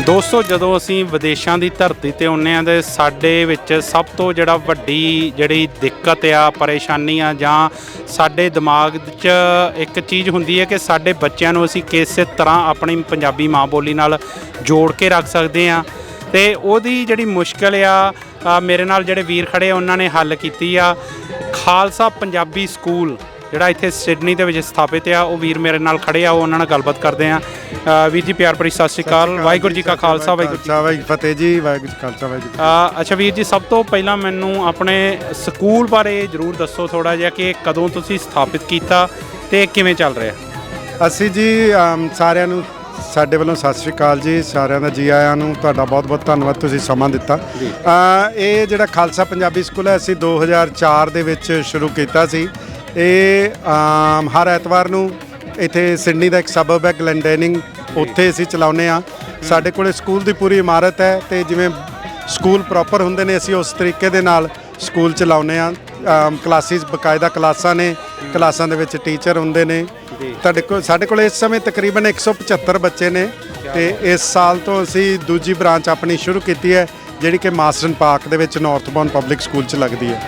ਦੋਸਤੋ ਜਦੋਂ ਅਸੀਂ ਵਿਦੇਸ਼ਾਂ ਦੀ ਧਰਤੀ ਤੇ ਆਉਂਦੇ ਹਾਂ ਤੇ ਸਾਡੇ ਵਿੱਚ ਸਭ ਤੋਂ ਵੱਡੀ ਜਿਹੜੀ ਦਿੱਕਤ ਆ, ਪਰੇਸ਼ਾਨੀ ਆ, ਜਾਂ ਸਾਡੇ ਦਿਮਾਗ 'ਚ ਇੱਕ ਚੀਜ਼ ਹੁੰਦੀ ਹੈ ਕਿ ਸਾਡੇ ਬੱਚਿਆਂ ਨੂੰ ਅਸੀਂ ਕਿਸੇ ਤਰ੍ਹਾਂ ਆਪਣੀ ਪੰਜਾਬੀ ਮਾਂ ਬੋਲੀ ਨਾਲ ਜੋੜ ਕੇ ਰੱਖ ਸਕਦੇ ਹਾਂ। ਤੇ ਉਹਦੀ ਜਿਹੜੀ ਮੁਸ਼ਕਿਲ ਆ ਮੇਰੇ ਨਾਲ ਜਿਹੜੇ ਵੀਰ ਖੜੇ ਆ ਉਹਨਾਂ ਨੇ ਹੱਲ ਕੀਤੀ ਆ। ਖਾਲਸਾ ਪੰਜਾਬੀ ਸਕੂਲ ਜਿਹੜਾ ਇੱਥੇ ਸਿਡਨੀ ਦੇ ਵਿੱਚ ਸਥਾਪਿਤ ਆ, ਉਹ ਵੀਰ ਮੇਰੇ ਨਾਲ ਖੜੇ ਆ, ਉਹ ਉਹਨਾਂ ਨਾਲ ਗੱਲਬਾਤ ਕਰਦੇ ਆ। ਵੀਰ ਜੀ ਪਿਆਰ ਭਰੀ ਸਤਿ ਸ਼੍ਰੀ ਅਕਾਲ। ਵਾਹਿਗੁਰੂ ਜੀ ਕਾ ਖਾਲਸਾ, ਵਾਹਿਗੁਰੂ ਜੀ ਫਤਿਹ ਜੀ। ਵਾਹਿਗੁਰੂ ਜੀ ਖਾਲਸਾ, ਵਾਹਿਗੁਰੂ। ਅੱਛਾ ਵੀਰ ਜੀ, ਸਭ ਤੋਂ ਪਹਿਲਾਂ ਮੈਨੂੰ ਆਪਣੇ ਸਕੂਲ ਬਾਰੇ ਜ਼ਰੂਰ ਦੱਸੋ ਥੋੜ੍ਹਾ ਜਿਹਾ ਕਿ ਕਦੋਂ ਤੁਸੀਂ ਸਥਾਪਿਤ ਕੀਤਾ ਤੇ ਕਿਵੇਂ ਚੱਲ ਰਿਹਾ। ਅਸੀਂ ਜੀ ਸਾਰਿਆਂ ਨੂੰ ਸਾਡੇ ਵੱਲੋਂ ਸਤਿ ਸ਼੍ਰੀ ਅਕਾਲ ਜੀ। ਸਾਰਿਆਂ ਦਾ ਜੀ ਆਇਆਂ ਨੂੰ। ਤੁਹਾਡਾ ਬਹੁਤ ਬਹੁਤ ਧੰਨਵਾਦ, ਤੁਸੀਂ ਸਮਾਂ ਦਿੱਤਾ। ਇਹ ਜਿਹੜਾ ਖਾਲਸਾ ਪੰਜਾਬੀ ਸਕੂਲ ਹੈ, ਅਸੀਂ 2004 ਦੇ ਵਿੱਚ ਸ਼ੁਰੂ ਕੀਤਾ ਸੀ। ਇਹ ਹਰ ਐਤਵਾਰ ਨੂੰ ਇੱਥੇ ਸਿਡਨੀ ਦਾ ਇੱਕ ਸਬਬ ਹੈ ਗਲੈਂਡੇਨਿੰਗ, ਉੱਥੇ ਅਸੀਂ ਚਲਾਉਂਦੇ ਹਾਂ। ਸਾਡੇ ਕੋਲ ਸਕੂਲ ਦੀ ਪੂਰੀ ਇਮਾਰਤ ਹੈ ਅਤੇ ਜਿਵੇਂ ਸਕੂਲ ਪ੍ਰੋਪਰ ਹੁੰਦੇ ਨੇ ਅਸੀਂ ਉਸ ਤਰੀਕੇ ਦੇ ਨਾਲ ਸਕੂਲ ਚਲਾਉਂਦੇ ਹਾਂ। ਕਲਾਸਿਸ ਬਕਾਇਦਾ ਕਲਾਸਾਂ ਨੇ, ਕਲਾਸਾਂ ਦੇ ਵਿੱਚ ਟੀਚਰ ਹੁੰਦੇ ਨੇ। ਸਾਡੇ ਕੋਲ ਇਸ ਸਮੇਂ ਤਕਰੀਬਨ 175 ਬੱਚੇ ਨੇ ਅਤੇ ਇਸ ਸਾਲ ਤੋਂ ਅਸੀਂ ਦੂਜੀ ਬ੍ਰਾਂਚ ਆਪਣੀ ਸ਼ੁਰੂ ਕੀਤੀ ਹੈ, ਜਿਹੜੀ ਕਿ ਮਾਸਟਰਨ ਪਾਰਕ ਦੇ ਵਿੱਚ ਨਾਰਥਬੋਰਨ ਪਬਲਿਕ ਸਕੂਲ 'ਚ ਲੱਗਦੀ ਹੈ।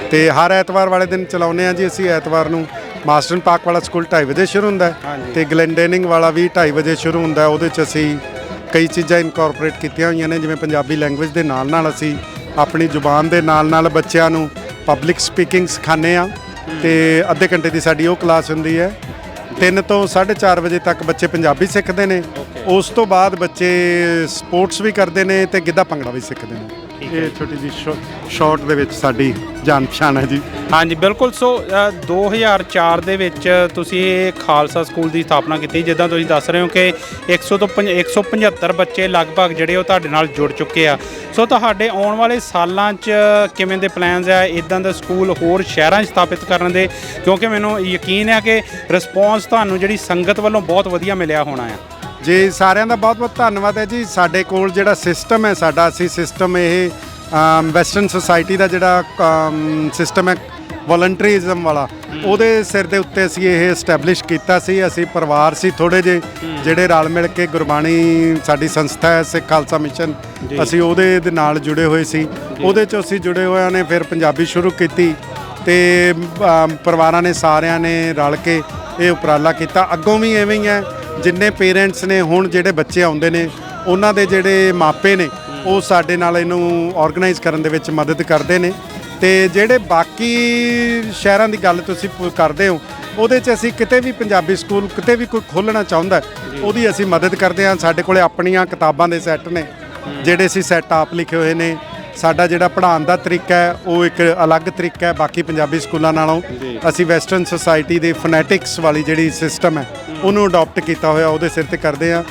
ਅਤੇ ਹਰ ਐਤਵਾਰ ਵਾਲੇ ਦਿਨ ਚਲਾਉਂਦੇ ਹਾਂ ਜੀ ਅਸੀਂ। ਐਤਵਾਰ ਨੂੰ ਮਾਸਟਰਨ ਪਾਰਕ ਵਾਲਾ ਸਕੂਲ 2:30 ਵਜੇ ਸ਼ੁਰੂ ਹੁੰਦਾ ਹੈ ਅਤੇ ਗਲੈਂਡੇਨਿੰਗ ਵਾਲਾ ਵੀ 2:30 ਵਜੇ ਸ਼ੁਰੂ ਹੁੰਦਾ। ਉਹਦੇ 'ਚ ਅਸੀਂ ਕਈ ਚੀਜ਼ਾਂ ਇਨਕੋਰਪੋਰੇਟ ਕੀਤੀਆਂ ਹੋਈਆਂ ਨੇ, ਜਿਵੇਂ ਪੰਜਾਬੀ ਲੈਂਗੁਏਜ ਦੇ ਨਾਲ ਨਾਲ ਅਸੀਂ ਆਪਣੀ ਜ਼ੁਬਾਨ ਦੇ ਨਾਲ ਨਾਲ ਬੱਚਿਆਂ ਨੂੰ ਪਬਲਿਕ ਸਪੀਕਿੰਗ ਸਿਖਾਉਂਦੇ ਹਾਂ। ਅਤੇ ਅੱਧੇ ਘੰਟੇ ਦੀ ਸਾਡੀ ਉਹ ਕਲਾਸ ਹੁੰਦੀ ਹੈ। 3 ਤੋਂ 4:30 ਵਜੇ ਤੱਕ ਬੱਚੇ ਪੰਜਾਬੀ ਸਿੱਖਦੇ ਨੇ। ਉਸ ਤੋਂ ਬਾਅਦ ਬੱਚੇ ਸਪੋਰਟਸ ਵੀ ਕਰਦੇ ਨੇ ਅਤੇ ਗਿੱਧਾ ਭੰਗੜਾ ਵੀ ਸਿੱਖਦੇ ਨੇ। ਇਹ ਛੋਟੀ ਜਿਹੀ ਸ਼ਾਰਟ ਦੇ ਵਿੱਚ ਸਾਡੀ ਜਾਣ ਪਛਾਣ ਹੈ ਜੀ। ਹਾਂਜੀ ਬਿਲਕੁਲ। ਸੋ 2004 ਦੇ ਵਿੱਚ ਤੁਸੀਂ ਇਹ ਖਾਲਸਾ ਸਕੂਲ ਦੀ ਸਥਾਪਨਾ ਕੀਤੀ। ਜਿੱਦਾਂ ਤੁਸੀਂ ਦੱਸ ਰਹੇ ਹੋ ਕਿ 175 ਬੱਚੇ ਲਗਭਗ ਜਿਹੜੇ ਉਹ ਤੁਹਾਡੇ ਨਾਲ ਜੁੜ ਚੁੱਕੇ ਆ। ਸੋ ਤੁਹਾਡੇ ਆਉਣ ਵਾਲੇ ਸਾਲਾਂ 'ਚ ਕਿਵੇਂ ਦੇ ਪਲਾਨਸ ਆ ਇੱਦਾਂ ਦੇ ਸਕੂਲ ਹੋਰ ਸ਼ਹਿਰਾਂ 'ਚ ਸਥਾਪਿਤ ਕਰਨ ਦੇ? ਕਿਉਂਕਿ ਮੈਨੂੰ ਯਕੀਨ ਹੈ ਕਿ ਰਿਸਪੌਂਸ ਤੁਹਾਨੂੰ ਜਿਹੜੀ ਸੰਗਤ ਵੱਲੋਂ ਬਹੁਤ ਵਧੀਆ ਮਿਲਿਆ ਹੋਣਾ ਆ। ਜੀ ਸਾਰਿਆਂ ਦਾ ਬਹੁਤ ਬਹੁਤ ਧੰਨਵਾਦ ਹੈ ਜੀ। ਸਾਡੇ ਕੋਲ ਜਿਹੜਾ ਸਿਸਟਮ ਹੈ ਅਸੀਂ ਸਿਸਟਮ ਇਹ ਵੈਸਟਰਨ ਸੁਸਾਇਟੀ ਦਾ ਜਿਹੜਾ ਸਿਸਟਮ ਹੈ ਵੋਲੰਟਰੀਜ਼ਮ ਵਾਲਾ, ਉਹਦੇ ਸਿਰ ਦੇ ਉੱਤੇ ਅਸੀਂ ਇਹ ਐਸਟੈਬਲਿਸ਼ ਕੀਤਾ ਸੀ। ਅਸੀਂ ਪਰਿਵਾਰ ਸੀ ਥੋੜ੍ਹੇ ਜਿਹੇ ਜਿਹੜੇ ਰਲ ਮਿਲ ਕੇ ਗੁਰਬਾਣੀ ਸਾਡੀ ਸੰਸਥਾ ਹੈ ਸਿੱਖ ਖਾਲਸਾ ਮਿਸ਼ਨ, ਅਸੀਂ ਉਹਦੇ ਦੇ ਨਾਲ ਜੁੜੇ ਹੋਏ ਸੀ। ਉਹਦੇ 'ਚੋਂ ਅਸੀਂ ਜੁੜੇ ਹੋਇਆਂ ਨੇ ਫਿਰ ਪੰਜਾਬੀ ਸ਼ੁਰੂ ਕੀਤੀ ਅਤੇ ਪਰਿਵਾਰਾਂ ਨੇ ਸਾਰਿਆਂ ਨੇ ਰਲ ਕੇ ਇਹ ਉਪਰਾਲਾ ਕੀਤਾ। ਅੱਗੋਂ ਵੀ ਐਵੇਂ ਹੀ ਹੈ। ਜਿੰਨੇ ਪੇਰੈਂਟਸ ਨੇ ਹੁਣ ਜਿਹੜੇ ਬੱਚੇ ਆਉਂਦੇ ਨੇ ਉਹਨਾਂ ਦੇ ਜਿਹੜੇ ਮਾਪੇ ਨੇ ਉਹ ਸਾਡੇ ਨਾਲ ਇਹਨੂੰ ਔਰਗਨਾਈਜ਼ ਕਰਨ ਦੇ ਵਿੱਚ ਮਦਦ ਕਰਦੇ ਨੇ। ਅਤੇ ਜਿਹੜੇ ਬਾਕੀ ਸ਼ਹਿਰਾਂ ਦੀ ਗੱਲ ਤੁਸੀਂ ਕਰਦੇ ਹੋ, ਉਹਦੇ 'ਚ ਅਸੀਂ ਕਿਤੇ ਵੀ ਪੰਜਾਬੀ ਸਕੂਲ ਕਿਤੇ ਵੀ ਕੋਈ ਖੋਲ੍ਹਣਾ ਚਾਹੁੰਦਾ ਉਹਦੀ ਅਸੀਂ ਮਦਦ ਕਰਦੇ ਹਾਂ। ਸਾਡੇ ਕੋਲ ਆਪਣੀਆਂ ਕਿਤਾਬਾਂ ਦੇ ਸੈੱਟ ਨੇ ਜਿਹੜੇ ਅਸੀਂ ਸੈੱਟ ਆਪ ਲਿਖੇ ਹੋਏ ਨੇ। ਸਾਡਾ ਜਿਹੜਾ ਪੜ੍ਹਾਉਣ ਦਾ ਤਰੀਕਾ ਹੈ ਉਹ ਇੱਕ ਅਲੱਗ ਤਰੀਕਾ ਹੈ ਬਾਕੀ ਪੰਜਾਬੀ ਸਕੂਲਾਂ ਨਾਲੋਂ। ਅਸੀਂ ਵੈਸਟਰਨ ਸੁਸਾਇਟੀ ਦੇ ਫੋਨੈਟਿਕਸ ਵਾਲੀ ਜਿਹੜੀ ਸਿਸਟਮ ਹੈ ਉਹਨੂੰ ਅਡੋਪਟ ਕੀਤਾ ਹੋਇਆ, ਉਹਦੇ ਸਿਰ 'ਤੇ ਕਰਦੇ ਹਾਂ।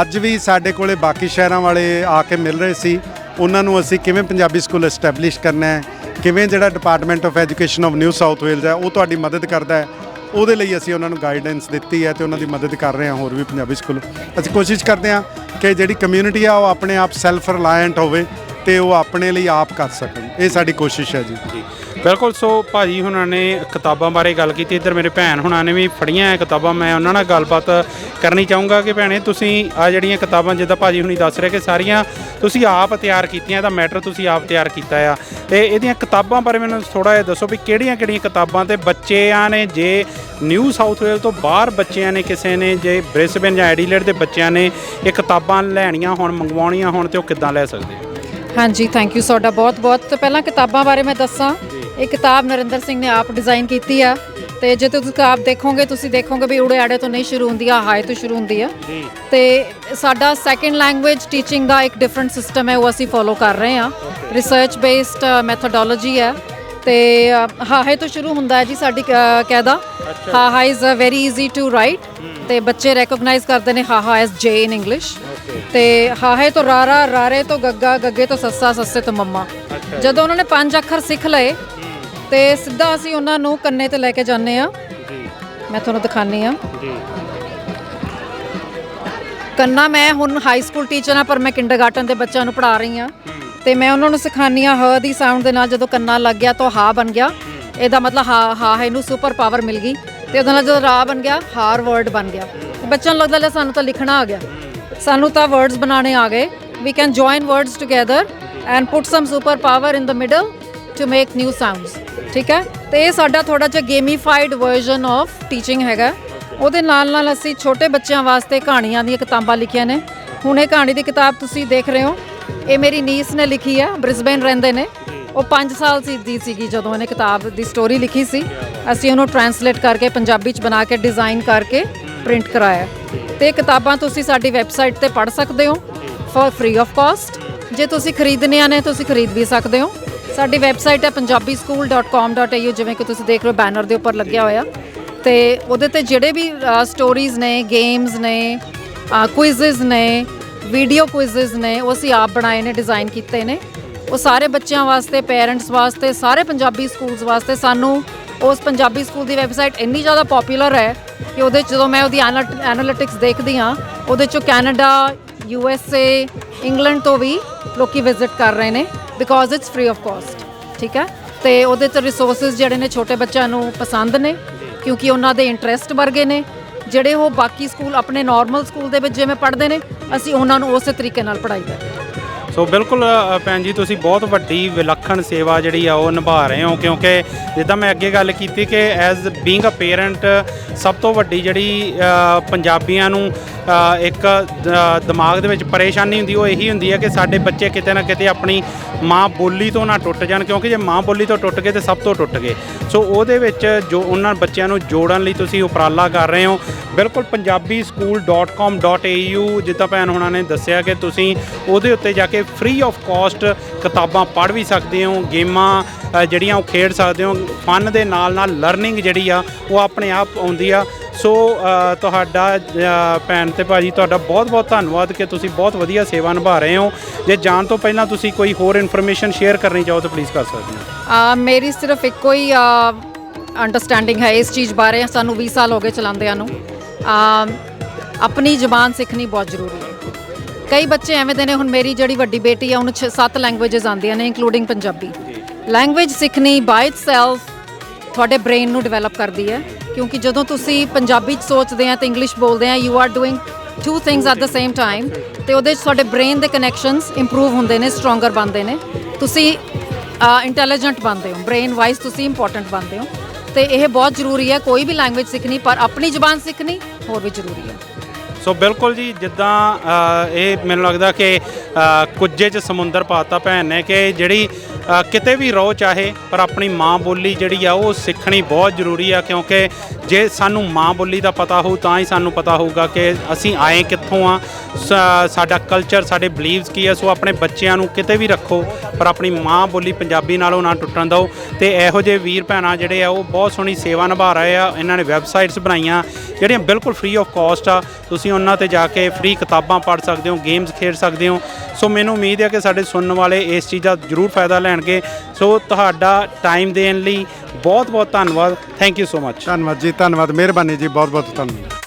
ਅੱਜ ਵੀ ਸਾਡੇ ਕੋਲ ਬਾਕੀ ਸ਼ਹਿਰਾਂ ਵਾਲੇ ਆ ਕੇ ਮਿਲ ਰਹੇ ਸੀ। ਉਹਨਾਂ ਨੂੰ ਅਸੀਂ ਕਿਵੇਂ ਪੰਜਾਬੀ ਸਕੂਲ ਐਸਟੈਬਲਿਸ਼ ਕਰਨਾ ਹੈ, ਕਿਵੇਂ ਜਿਹੜਾ department of education of New South Wales ਹੈ ਉਹ ਤੁਹਾਡੀ ਮਦਦ ਕਰਦਾ ਹੈ, ਉਹਦੇ ਲਈ ਅਸੀਂ ਉਹਨਾਂ ਨੂੰ ਗਾਈਡੈਂਸ ਦਿੱਤੀ ਹੈ ਅਤੇ ਉਹਨਾਂ ਦੀ ਮਦਦ ਕਰ ਰਹੇ ਹਾਂ। ਹੋਰ ਵੀ ਪੰਜਾਬੀ ਸਕੂਲ ਅਸੀਂ ਕੋਸ਼ਿਸ਼ ਕਰਦੇ ਹਾਂ ਕਿ ਜਿਹੜੀ ਕਮਿਊਨਿਟੀ ਆ ਉਹ ਆਪਣੇ ਆਪ ਸੈਲਫ ਰਿਲਾਇੰਟ ਹੋਵੇ ਅਤੇ ਉਹ ਆਪਣੇ ਲਈ ਆਪ ਕਰ ਸਕਣ। ਇਹ ਸਾਡੀ ਕੋਸ਼ਿਸ਼ ਹੈ ਜੀ। ਬਿਲਕੁਲ। ਸੋ ਭਾਜੀ ਹੁਣਾਂ ਨੇ ਕਿਤਾਬਾਂ ਬਾਰੇ ਗੱਲ ਕੀਤੀ, ਇੱਧਰ ਮੇਰੇ ਭੈਣ ਹੁਣਾਂ ਨੇ ਵੀ ਫੜੀਆਂ ਹੈ ਕਿਤਾਬਾਂ। ਮੈਂ ਉਹਨਾਂ ਨਾਲ ਗੱਲਬਾਤ ਕਰਨੀ ਚਾਹੂੰਗਾ ਕਿ ਭੈਣੇ ਤੁਸੀਂ ਆ ਜਿਹੜੀਆਂ ਕਿਤਾਬਾਂ ਜਿੱਦਾਂ ਭਾਜੀ ਹੁਣੀ ਦੱਸ ਰਹੇ ਕਿ ਸਾਰੀਆਂ ਤੁਸੀਂ ਆਪ ਤਿਆਰ ਕੀਤੀਆਂ, ਇਹਦਾ ਮੈਟਰ ਤੁਸੀਂ ਆਪ ਤਿਆਰ ਕੀਤਾ ਆ। ਅਤੇ ਇਹਦੀਆਂ ਕਿਤਾਬਾਂ ਬਾਰੇ ਮੈਨੂੰ ਥੋੜ੍ਹਾ ਜਿਹਾ ਦੱਸੋ ਵੀ ਕਿਹੜੀਆਂ ਕਿਤਾਬਾਂ, ਅਤੇ ਬੱਚਿਆਂ ਨੇ ਜੇ ਨਿਊ ਸਾਊਥ ਵੇਲ ਤੋਂ ਬਾਹਰ ਬੱਚਿਆਂ ਨੇ ਕਿਸੇ ਨੇ ਜੇ ਬ੍ਰਿਸਬੇਨ ਜਾਂ ਐਡੀਲੇਡ ਦੇ ਬੱਚਿਆਂ ਨੇ ਇਹ ਕਿਤਾਬਾਂ ਲੈਣੀਆਂ ਹੋਣ, ਮੰਗਵਾਉਣੀਆਂ ਹੋਣ, ਅਤੇ ਉਹ ਕਿੱਦਾਂ ਲੈ ਸਕਦੇ? ਹਾਂਜੀ ਥੈਂਕ ਯੂ ਤੁਹਾਡਾ ਬਹੁਤ ਬਹੁਤ। ਪਹਿਲਾਂ ਕਿਤਾਬਾਂ ਬਾਰੇ ਮੈਂ ਦੱਸਾਂ, ਇਹ ਕਿਤਾਬ ਨਰਿੰਦਰ ਸਿੰਘ ਨੇ ਆਪ ਡਿਜ਼ਾਈਨ ਕੀਤੀ ਆ। ਅਤੇ ਜੇ ਤੁਸੀਂ ਕਿਤਾਬ ਤੁਸੀਂ ਦੇਖੋਗੇ ਵੀ ਊੜੇ ਆੜੇ ਤੋਂ ਨਹੀਂ ਸ਼ੁਰੂ ਹੁੰਦੀ ਆ, ਹਾਏ ਤੋਂ ਸ਼ੁਰੂ ਹੁੰਦੀ ਆ। ਅਤੇ ਸਾਡਾ ਸੈਕਿੰਡ ਲੈਂਗੁਏਜ ਟੀਚਿੰਗ ਦਾ ਇੱਕ ਡਿਫਰੈਂਟ ਸਿਸਟਮ ਹੈ, ਉਹ ਅਸੀਂ ਫੋਲੋ ਕਰ ਰਹੇ ਹਾਂ। ਰਿਸਰਚ ਬੇਸਡ ਮੈਥੋਡੋਲੋਜੀ ਹੈ। ਅਤੇ ਹਾਏ ਤੋਂ ਸ਼ੁਰੂ ਹੁੰਦਾ ਹੈ ਜੀ ਸਾਡੀ ਕਾਇਦਾ। ਹਾ is very easy to write ਅਤੇ ਬੱਚੇ ਰੈਕੋਗਨਾਈਜ਼ ਕਰਦੇ ਨੇ ਹਾ ਐਜ਼ ਜੇ ਇਨ ਇੰਗਲਿਸ਼। ਅਤੇ ਹਾਹੇ ਤੋਂ ਰਾਰਾ, ਰਾਰੇ ਤੋਂ ਗੱਗਾ, ਗੱਗੇ ਤੋਂ ਸੱਸਾ, ਸੱਸੇ ਤੋਂ ਮੰਮਾ। ਜਦੋਂ ਉਹਨਾਂ ਨੇ 5 ਅੱਖਰ ਸਿੱਖ ਲਏ ਅਤੇ ਸਿੱਧਾ ਅਸੀਂ ਉਹਨਾਂ ਨੂੰ ਕੰਨੇ 'ਤੇ ਲੈ ਕੇ ਜਾਂਦੇ ਹਾਂ। ਮੈਂ ਤੁਹਾਨੂੰ ਦਿਖਾਉਂਦੀ ਹਾਂ। ਕੰਨਾ ਮੈਂ ਹੁਣ ਹਾਈ ਸਕੂਲ ਟੀਚਰ ਹਾਂ ਪਰ ਮੈਂ ਕਿੰਡਰਗਾਰਟਨ ਦੇ ਬੱਚਿਆਂ ਨੂੰ ਪੜ੍ਹਾ ਰਹੀ ਹਾਂ ਅਤੇ ਮੈਂ ਉਹਨਾਂ ਨੂੰ ਸਿਖਾਉਂਦੀ ਹਾਂ ਹ ਦੀ ਸਾਊਂਡ ਦੇ ਨਾਲ ਜਦੋਂ ਕੰਨਾ ਲੱਗ ਗਿਆ ਤਾਂ ਹਾ ਬਣ ਗਿਆ। ਇਹਦਾ ਮਤਲਬ ਹਾ ਇਹਨੂੰ ਸੁਪਰ ਪਾਵਰ ਮਿਲ ਗਈ। ਅਤੇ ਉਹਦੇ ਨਾਲ ਜਦੋਂ ਰਾ ਬਣ ਗਿਆ ਹਾਰ ਵਰਡ ਬਣ ਗਿਆ। ਬੱਚਿਆਂ ਨੂੰ ਲੱਗਦਾ ਲੈ ਸਾਨੂੰ ਤਾਂ ਲਿਖਣਾ ਆ ਗਿਆ। ਸਾਨੂੰ ਤਾਂ ਵਰਡਸ ਬਣਾਉਣੇ ਆ ਗਏ। We can join words together and put some super power in the middle to make new sounds. ਠੀਕ ਹੈ, ਤੇ ਇਹ ਸਾਡਾ ਥੋੜਾ ਜਿਹਾ ਗੇਮੀਫਾਈਡ ਵਰਜ਼ਨ ਆਫ ਟੀਚਿੰਗ ਹੈਗਾ। ਉਹਦੇ ਨਾਲ ਨਾਲ ਅਸੀਂ ਛੋਟੇ ਬੱਚਿਆਂ ਵਾਸਤੇ ਕਹਾਣੀਆਂ ਦੀਆਂ ਕਿਤਾਬਾਂ ਲਿਖੀਆਂ ਨੇ। ਹੁਣ ਇਹ ਕਹਾਣੀ ਦੀ ਕਿਤਾਬ ਤੁਸੀਂ ਦੇਖ ਰਹੇ ਹੋ, ਇਹ ਮੇਰੀ ਨੀਸ ਨੇ ਲਿਖੀ ਹੈ, ਬ੍ਰਿਸਬੇਨ ਰਹਿੰਦੇ ਨੇ। ਉਹ 5 ਸਾਲ ਦੀ ਸੀਗੀ ਜਦੋਂ ਇਹਨੇ ਕਿਤਾਬ ਦੀ ਸਟੋਰੀ ਲਿਖੀ ਸੀ। ਅਸੀਂ ਉਹਨੂੰ ਟਰਾਂਸਲੇਟ ਕਰਕੇ ਪੰਜਾਬੀ 'ਚ ਬਣਾ ਕੇ ਡਿਜ਼ਾਈਨ ਕਰਕੇ ਪ੍ਰਿੰਟ ਕਰਾਇਆ। ਤੇ ਕਿਤਾਬਾਂ ਤੁਸੀਂ ਸਾਡੀ ਵੈਬਸਾਈਟ ਤੇ ਪੜ੍ਹ ਸਕਦੇ ਹੋ ਫॉर ਫ੍ਰੀ ਆਫ ਕਾਸਟ। ਜੇ ਤੁਸੀਂ ਖਰੀਦਣੀਆਂ ਨੇ ਤੁਸੀਂ ਖਰੀਦ ਵੀ ਸਕਦੇ ਹੋ। ਸਾਡੀ ਵੈਬਸਾਈਟ ਹੈ punjabischool.com.au, ਜਿਵੇਂ ਕਿ ਤੁਸੀਂ ਦੇਖ ਰਹੇ ਹੋ ਬੈਨਰ ਦੇ ਉੱਪਰ ਲੱਗਿਆ ਹੋਇਆ। ਤੇ ਉਹਦੇ ਤੇ ਜਿਹੜੇ ਵੀ ਸਟੋਰੀਜ਼ ਨੇ, ਗੇਮਸ ਨੇ, ਕੁਇਜ਼ਸ ਨੇ, ਵੀਡੀਓ ਕੁਇਜ਼ਸ ਨੇ, ਉਹ ਅਸੀਂ ਆਪ ਬਣਾਏ ਨੇ, ਡਿਜ਼ਾਈਨ ਕੀਤੇ ਨੇ। ਉਹ ਸਾਰੇ ਬੱਚਿਆਂ ਵਾਸਤੇ, ਪੇਰੈਂਟਸ ਵਾਸਤੇ, ਸਾਰੇ ਪੰਜਾਬੀ ਸਕੂਲਸ ਵਾਸਤੇ। ਸਾਨੂੰ ਉਸ ਪੰਜਾਬੀ ਸਕੂਲ ਦੀ ਵੈਬਸਾਈਟ ਇੰਨੀ ਜ਼ਿਆਦਾ ਪਪੂਲਰ ਹੈ ਕਿ ਉਹਦੇ 'ਚ ਜਦੋਂ ਮੈਂ ਉਹਦੀ ਐਨਾਲਿਟਿਕਸ ਦੇਖਦੀ ਹਾਂ, ਉਹਦੇ 'ਚੋਂ ਕੈਨੇਡਾ, USA, ਇੰਗਲੈਂਡ ਤੋਂ ਵੀ ਲੋਕੀ ਵਿਜ਼ਿਟ ਕਰ ਰਹੇ ਨੇ because it's free of cost. ਠੀਕ ਹੈ, ਤੇ ਉਹਦੇ 'ਚ ਰਿਸੋਰਸਿਸ ਜਿਹੜੇ ਨੇ ਛੋਟੇ ਬੱਚਿਆਂ ਨੂੰ ਪਸੰਦ ਨੇ ਕਿਉਂਕਿ ਉਹਨਾਂ ਦੇ ਇੰਟਰਸਟ ਵਰਗੇ ਨੇ। ਜਿਹੜੇ ਉਹ ਬਾਕੀ ਸਕੂਲ ਆਪਣੇ ਨਾਰਮਲ ਸਕੂਲ ਦੇ ਵਿੱਚ ਜਿਵੇਂ ਪੜ੍ਹਦੇ ਨੇ, ਅਸੀਂ ਉਹਨਾਂ ਨੂੰ ਉਸੇ ਤਰੀਕੇ ਨਾਲ ਪੜ੍ਹਾਈਦਾ। ਸੋ ਬਿਲਕੁਲ ਭੈਣ ਜੀ, ਤੁਸੀਂ ਬਹੁਤ ਵੱਡੀ ਵਿਲੱਖਣ ਸੇਵਾ ਜਿਹੜੀ ਆ ਉਹ ਨਿਭਾ ਰਹੇ ਹੋ, ਕਿਉਂਕਿ ਜਿੱਦਾਂ ਮੈਂ ਅੱਗੇ ਗੱਲ ਕੀਤੀ ਕਿ ਐਜ਼ ਬੀਇੰਗ ਅ ਪੇਰੈਂਟ ਸਭ ਤੋਂ ਵੱਡੀ ਜਿਹੜੀ ਪੰਜਾਬੀਆਂ ਨੂੰ ਇੱਕ ਦਿਮਾਗ ਦੇ ਵਿੱਚ ਪਰੇਸ਼ਾਨੀ ਹੁੰਦੀ ਉਹ ਇਹੀ ਹੁੰਦੀ ਹੈ ਕਿ ਸਾਡੇ ਬੱਚੇ ਕਿਤੇ ਨਾ ਕਿਤੇ ਆਪਣੀ ਮਾਂ ਬੋਲੀ ਤੋਂ ਨਾ ਟੁੱਟ ਜਾਣ, ਕਿਉਂਕਿ ਜੇ ਮਾਂ ਬੋਲੀ ਤੋਂ ਟੁੱਟ ਗਏ ਤਾਂ ਸਭ ਤੋਂ ਟੁੱਟ ਗਏ। ਸੋ ਉਹਦੇ ਵਿੱਚ ਜੋ ਉਹਨਾਂ ਬੱਚਿਆਂ ਨੂੰ ਜੋੜਨ ਲਈ ਤੁਸੀਂ ਉਪਰਾਲਾ ਕਰ ਰਹੇ ਹੋ। ਬਿਲਕੁਲ punjabischool.com.au ਜਿੱਦਾਂ ਭੈਣ ਹੋਣਾ ਨੇ ਦੱਸਿਆ ਕਿ ਤੁਸੀਂ ਉਹਦੇ ਉੱਤੇ ਜਾ ਕੇ ਫ੍ਰੀ ਆਫ ਕਾਸਟ ਕਿਤਾਬਾਂ ਪੜ੍ਹ ਵੀ ਸਕਦੇ ਹੋ, ਗੇਮਾਂ ਜਿਹੜੀਆਂ ਉਹ ਖੇਡ ਸਕਦੇ ਹੋ। ਫਨ ਦੇ ਨਾਲ ਨਾਲ ਲਰਨਿੰਗ ਜਿਹੜੀ ਆ ਉਹ ਆਪਣੇ ਆਪ ਆਉਂਦੀ ਆ। ਸੋ ਤੁਹਾਡਾ ਭੈਣ ਤੇ ਭਾਜੀ, ਤੁਹਾਡਾ ਬਹੁਤ ਬਹੁਤ ਧੰਨਵਾਦ ਕਿ ਤੁਸੀਂ ਬਹੁਤ ਵਧੀਆ ਸੇਵਾ ਨਿਭਾ ਰਹੇ ਹੋ। ਜੇ ਜਾਣ ਤੋਂ ਪਹਿਲਾਂ ਤੁਸੀਂ ਕੋਈ ਹੋਰ ਇਨਫੋਰਮੇਸ਼ਨ ਸ਼ੇਅਰ ਕਰਨੀ ਚਾਹੋ ਤਾਂ ਪਲੀਜ਼ ਕਰ ਸਕਦੇ ਹੋ। ਮੇਰੀ ਸਿਰਫ ਇੱਕੋ ਹੀ ਅੰਡਰਸਟੈਂਡਿੰਗ ਹੈ ਇਸ ਚੀਜ਼ ਬਾਰੇ। ਸਾਨੂੰ 20 ਸਾਲ ਹੋ ਗਏ ਚਲਾਉਂਦਿਆਂ ਨੂੰ। ਆਪਣੀ ਜ਼ੁਬਾਨ ਸਿੱਖਣੀ ਬਹੁਤ ਜ਼ਰੂਰੀ ਹੈ। ਕਈ ਬੱਚੇ ਐਵੇਂ ਦੇ ਨੇ, ਹੁਣ ਮੇਰੀ ਜਿਹੜੀ ਵੱਡੀ ਬੇਟੀ ਆ ਉਹਨੂੰ 7 ਲੈਂਗੁਏਜਸ ਆਉਂਦੀਆਂ ਨੇ ਇੰਕਲੂਡਿੰਗ ਪੰਜਾਬੀ। ਲੈਂਗੁਏਜ ਸਿੱਖਣੀ ਬਾਈ ਇਟਸੈਲਫ ਤੁਹਾਡੇ ਬ੍ਰੇਨ ਨੂੰ ਡਿਵੈਲਪ ਕਰਦੀ ਹੈ, ਕਿਉਂਕਿ ਜਦੋਂ ਤੁਸੀਂ ਪੰਜਾਬੀ 'ਚ ਸੋਚਦੇ ਆ ਤੇ ਇੰਗਲਿਸ਼ ਬੋਲਦੇ ਆ, you are doing 2 things at the same time. ਤੇ ਉਹਦੇ 'ਚ ਤੁਹਾਡੇ ਬ੍ਰੇਨ ਦੇ ਕਨੈਕਸ਼ਨਸ ਇੰਪਰੂਵ ਹੁੰਦੇ ਨੇ, ਸਟਰੋਂਗਰ ਬਣਦੇ ਨੇ, ਤੁਸੀਂ ਇੰਟੈਲੀਜੈਂਟ ਬਣਦੇ ਹੋ, ਬ੍ਰੇਨ ਵਾਈਜ਼ ਤੁਸੀਂ ਇੰਪੋਰਟੈਂਟ ਬਣਦੇ ਹੋ। ਤੇ ਇਹ ਬਹੁਤ ਜ਼ਰੂਰੀ ਹੈ ਕੋਈ ਵੀ ਲੈਂਗੁਏਜ ਸਿੱਖਣੀ, ਪਰ ਆਪਣੀ ਜ਼ੁਬਾਨ ਸਿੱਖਣੀ ਹੋਰ ਵੀ ਜ਼ਰੂਰੀ ਹੈ। ਸੋ ਬਿਲਕੁਲ ਜੀ, ਜਿੱਦਾਂ ਇਹ ਮੈਨੂੰ ਲੱਗਦਾ ਕਿ ਕੁੱਜੇ 'ਚ ਸਮੁੰਦਰ ਪਾਤਾ ਭੈਣ ਨੇ ਕਿ ਜਿਹੜੀ ਕਿਤੇ ਵੀ ਰਹੋ ਚਾਹੇ, ਪਰ ਆਪਣੀ ਮਾਂ ਬੋਲੀ ਜਿਹੜੀ ਆ ਉਹ ਸਿੱਖਣੀ ਬਹੁਤ ਜ਼ਰੂਰੀ ਆ। ਕਿਉਂਕਿ ਜੇ ਸਾਨੂੰ ਮਾਂ ਬੋਲੀ ਦਾ ਪਤਾ ਹੋਊ ਤਾਂ ਹੀ ਸਾਨੂੰ ਪਤਾ ਹੋਊਗਾ ਕਿ ਅਸੀਂ ਆਏ ਕਿੱਥੋਂ ਆ, ਸਾਡਾ ਕਲਚਰ, ਸਾਡੇ ਬਲੀਵਸ ਕੀ ਆ। ਸੋ ਆਪਣੇ ਬੱਚਿਆਂ ਨੂੰ ਕਿਤੇ ਵੀ ਰੱਖੋ ਪਰ ਆਪਣੀ ਮਾਂ ਬੋਲੀ ਪੰਜਾਬੀ ਨਾਲੋਂ ਨਾ ਟੁੱਟਣ ਦਿਓ। ਤੇ ਇਹੋ ਜਿਹੇ ਵੀਰ ਭੈਣਾਂ ਜਿਹੜੇ ਆ ਉਹ ਬਹੁਤ ਸੋਹਣੀ ਸੇਵਾ ਨਿਭਾ ਰਹੇ ਆ। ਇਹਨਾਂ ਨੇ ਵੈਬਸਾਈਟਸ ਬਣਾਈਆਂ ਜਿਹੜੀਆਂ ਬਿਲਕੁਲ ਫ੍ਰੀ ਆਫ ਕਾਸਟ ਆ। ਤੁਸੀਂ ਉਹਨਾਂ ਤੇ ਜਾ ਕੇ ਫ੍ਰੀ ਕਿਤਾਬਾਂ ਪੜ੍ਹ ਸਕਦੇ ਹੋ, ਗੇਮਸ ਖੇਡ ਸਕਦੇ ਹੋ। ਸੋ ਮੈਨੂੰ ਉਮੀਦ ਹੈ ਕਿ ਸਾਡੇ ਸੁਣਨ ਵਾਲੇ ਇਸ ਚੀਜ਼ ਦਾ ਜ਼ਰੂਰ ਫਾਇਦਾ ਲੈਣਗੇ। ਸੋ ਤੁਹਾਡਾ ਟਾਈਮ ਦੇਣ ਲਈ ਬਹੁਤ ਬਹੁਤ ਧੰਨਵਾਦ। Thank you so much. ਧੰਨਵਾਦ ਜੀ, ਧੰਨਵਾਦ, ਮਿਹਰਬਾਨੀ ਜੀ, ਬਹੁਤ ਬਹੁਤ ਧੰਨਵਾਦ।